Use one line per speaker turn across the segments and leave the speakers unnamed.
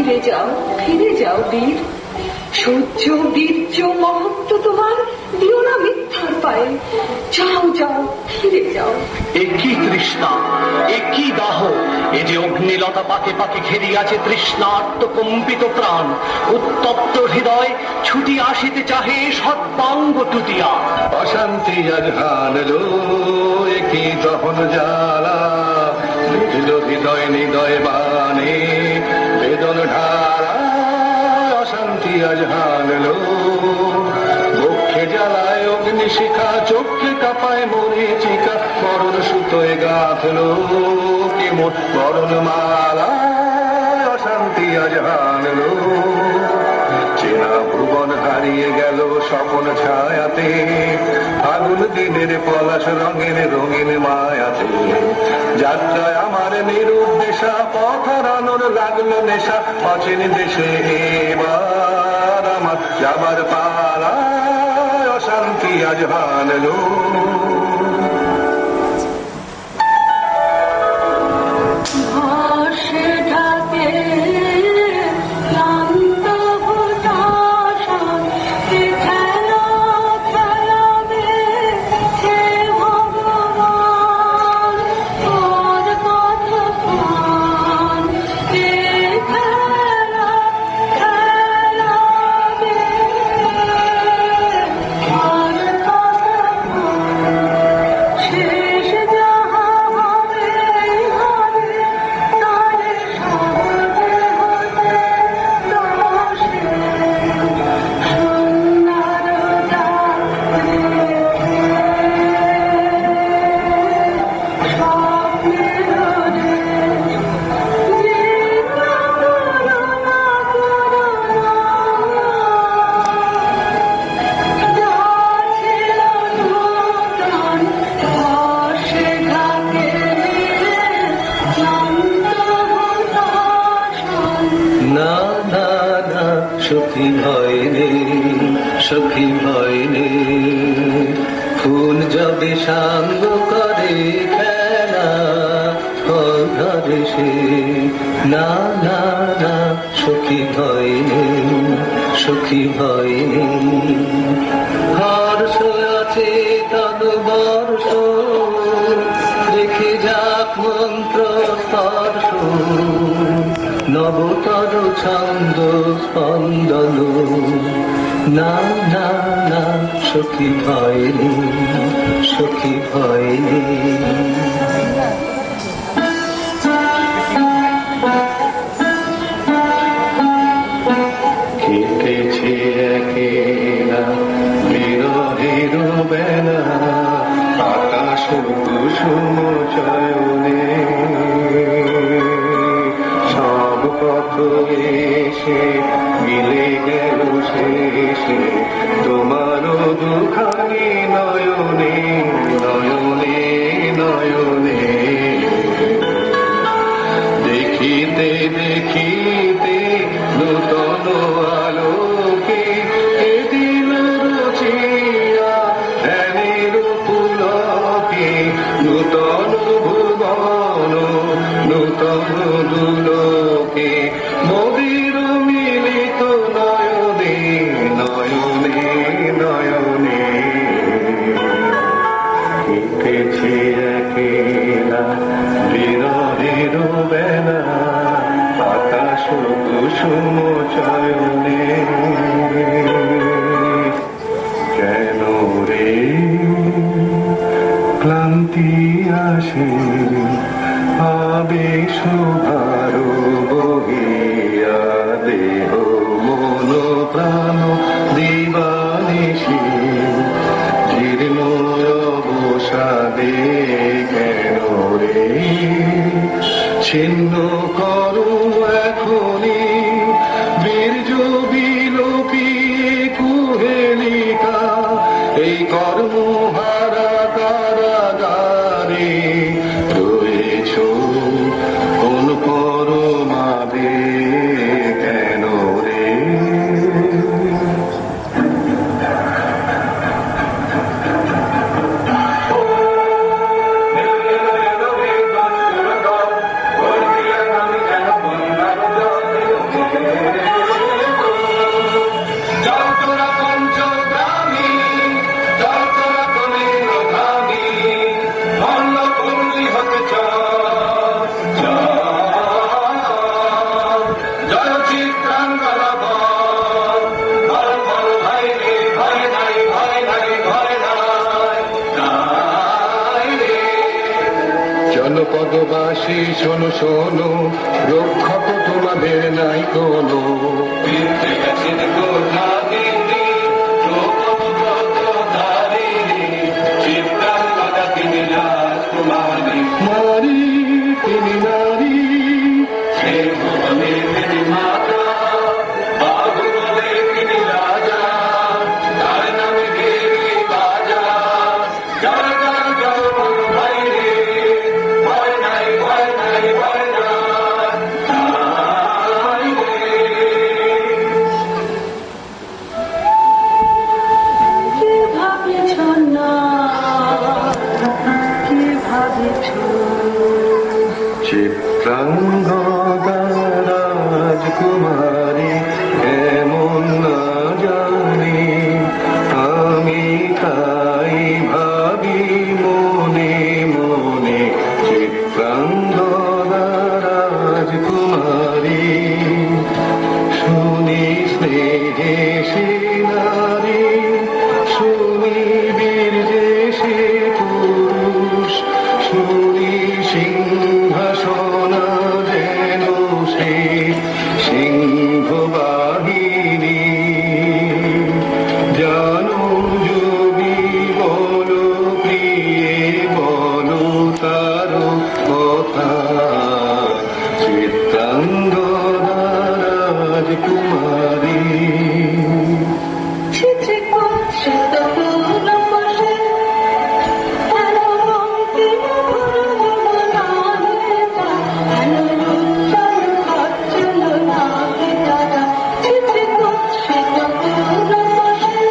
ফিরে যাও বীর। সূর্য বীর্য মহত্ব তোমার দিও না মিথ্যার পায়ে। যাও যাও, ফিরে যাও।
একই তৃষ্ণা, একই দাহ, এ যে অগ্নিলতা পাকে পাকে ঘেরিয়াছে তৃষ্ণার্ত কম্পিত প্রাণ। উত্তপ্ত হৃদয় ছুটি আসিতে চাহে সর্বাঙ্গ টুটিয়া।
অশান্তি আজ হানলো একই দহন জ্বালা, বিধল হৃদয় নিদয় বানে বেদন ঢালা। অশান্তি আজ হানলো বক্ষে জ্বালায় অগ্নিশিখা, চোখে কাঁপায় মরীচিকা। মরণ সুতোয় গাঁথলো কেমন মরণ মালা। অশান্তি আজ হানলো চেনা ভুবন হারিয়ে গেল স্বপন ছায়াতে, আগুন দিনের পলাশ রঙের রঙিন মায়াতে। যাত্রায় আমার নিরুদ্দেশা, পথ হারানোর লাগলো নেশা। অচেন দেশে এবার আমার যাবার পালা। অশান্তি আজ হানলো
সখী ভয় নেই, সখী ভয় নেই। ফুল যবে সাঙ্গ করে খেলা ঘরে সে। না না না সখী ভয় নেই, সখী ভয় নেই। হর্ষ আছে তন বর্ষ, রেখে যাক মন্ত্র স্পর্শ। নবতর ছন্দ স্পন্দন। না না না সখী ভয় নেই, সখী ভয় নেই।
কেটেছে একেলা বিরহের বেলা, আকাশ কুসুম চয়নে। সব পথ এসে মিলে গেল শেষে তোমার দুখানি নয়নে নয়নে নয়নে। দেখিতে দেখিতে নূতন আলোকে এ দিল রচিয়া ধ্যানের পুলকে। নূতন ভুবন নূতন দুলোকে, মোদের মিলিত নয়নে নয়নে নয়নে। কেটেছে একেলা বিরহের বেলা, আকাশ কুসুম চয়নে। কেন রে ক্লান্তি আসে আবেশ ভারো বহিয়া, দেহ মন প্রাণ দিবানিশি জীর্ণ অবসাদে। কেন রে ছিন্ন করো এখনি বীর্য বিলোপিয়ে কুহেলিকা। এই কর্মহারা কারাগারে রয়েছ কোন প্রাণবাসী শোনো শোনো, রক্ষক তোমাদের নাই কোনো। নারী তিনি নারী, মাতা বাবুলে তিনি রাজা, তার নামে দেবী বাজা, জয় জয় জয় বল ভাই রে, ভয় নাই ভয় নাই ভয় নাই রে।
কি ভাবেছ না, কি ভাবেছ?
চিত্রাঙ্গদা রাজকুমারী এমন না জানি, আমি তাই ভাবি মনে মনে। চিত্রাঙ্গদা রাজকুমারী, শুনি স্নেহে সে নারী, শুনি বীর্যে সে পুরুষ, শুনি সিংহাসন যেন সে সিংহ বাহিনী। জানো যদি বলো প্রিয়ে বলো তার কথা, চিত্রাঙ্গদা রাজকুমারী।
চিত্রে করছে তো পূর্ণ বসে, হেন রঙকে ভরে যমুনাতে যা, হেন রূপচল খচ্চল নাগে দাদা। চিত্রে করছে তো পূর্ণ বসে,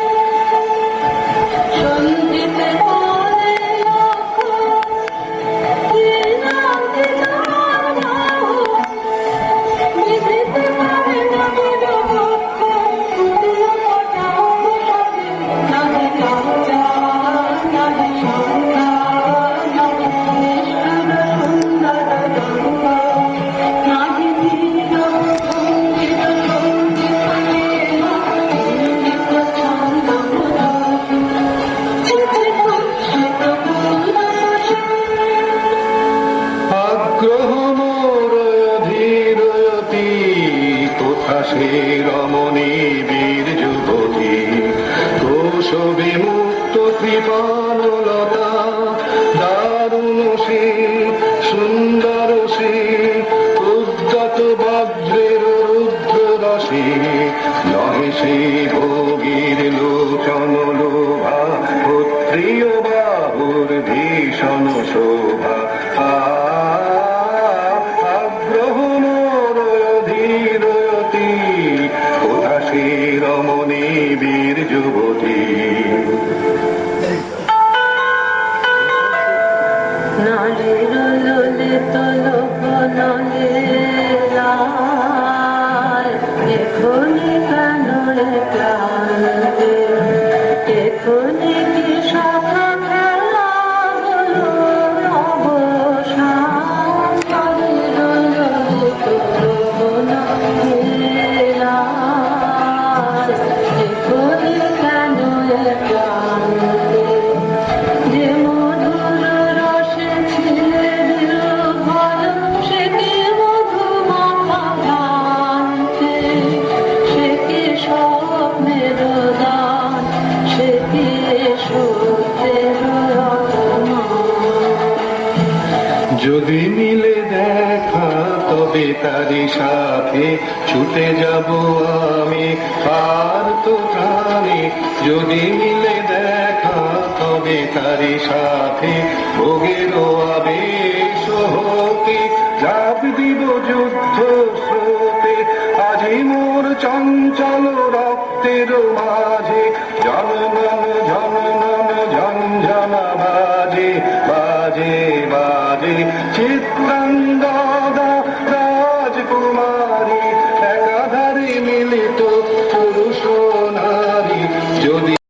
সঞ্জিতে পরে লক্ষ, কি নাগে দাদা বিধিতে পারে না বিরবক্ষ, তুতিও পটাও সবে, নাহি লজ্জা নাহি শঙ্কা, নাহি নিষ্ঠুর সুন্দর দম্ভ, নাহি ধীর ভঙ্গিত সঙ্গীত ইঙ্গিত ছন্দ মধুর। চিত্রে করছে তো পূর্ণ বসে,
আগ্রহ মোর ধীরয়তি, কোথা সে রমণী বীর যুবতী। কোশ বিমুক্ত কৃপানলতা, দারুণ সে সুন্দর সে, উদ্যত বজ্রের রুদ্র রসে। নহে সে ভোগীর লোচন লোভা, পুত্রীয় বাহুর ভীষণ শোভা। আগ্রহ মোর ধীরয়তি, কোথা সে রমণী বীর যুবতী।
নারীর ললিত লোকনলে রায়, এখনি কেন এ ক্লান্তি, এখনি কি সখা খেলা হলো অবসান। নারীর ললিত লোকনলে রায়, এখনি কেন এ ক্লান্তি, যে মধুর রসে ছিলে নির্ভর, সে কি মধুমাখা ভ্রান্তি, সে কি স্বপ্নের দান, সে কি সত্যের অপমান।
যদি মিলে দেখা তবে তারি সাথে ছুটে যাব আমি আর তো প্রাণে। যদি মিলে দেখা তবে তারি সাথে ভোগের আবেশ হতে ঝাঁপ দিব যুদ্ধ স্রোতে। আজি মোর চঞ্চল রক্তের মাঝে জনমন ঝনমন ঝঞ্ঝনা বাজে বাজে বাজে। চিত্রাঙ্গদা রাজকুমারী একাধারে মিলিত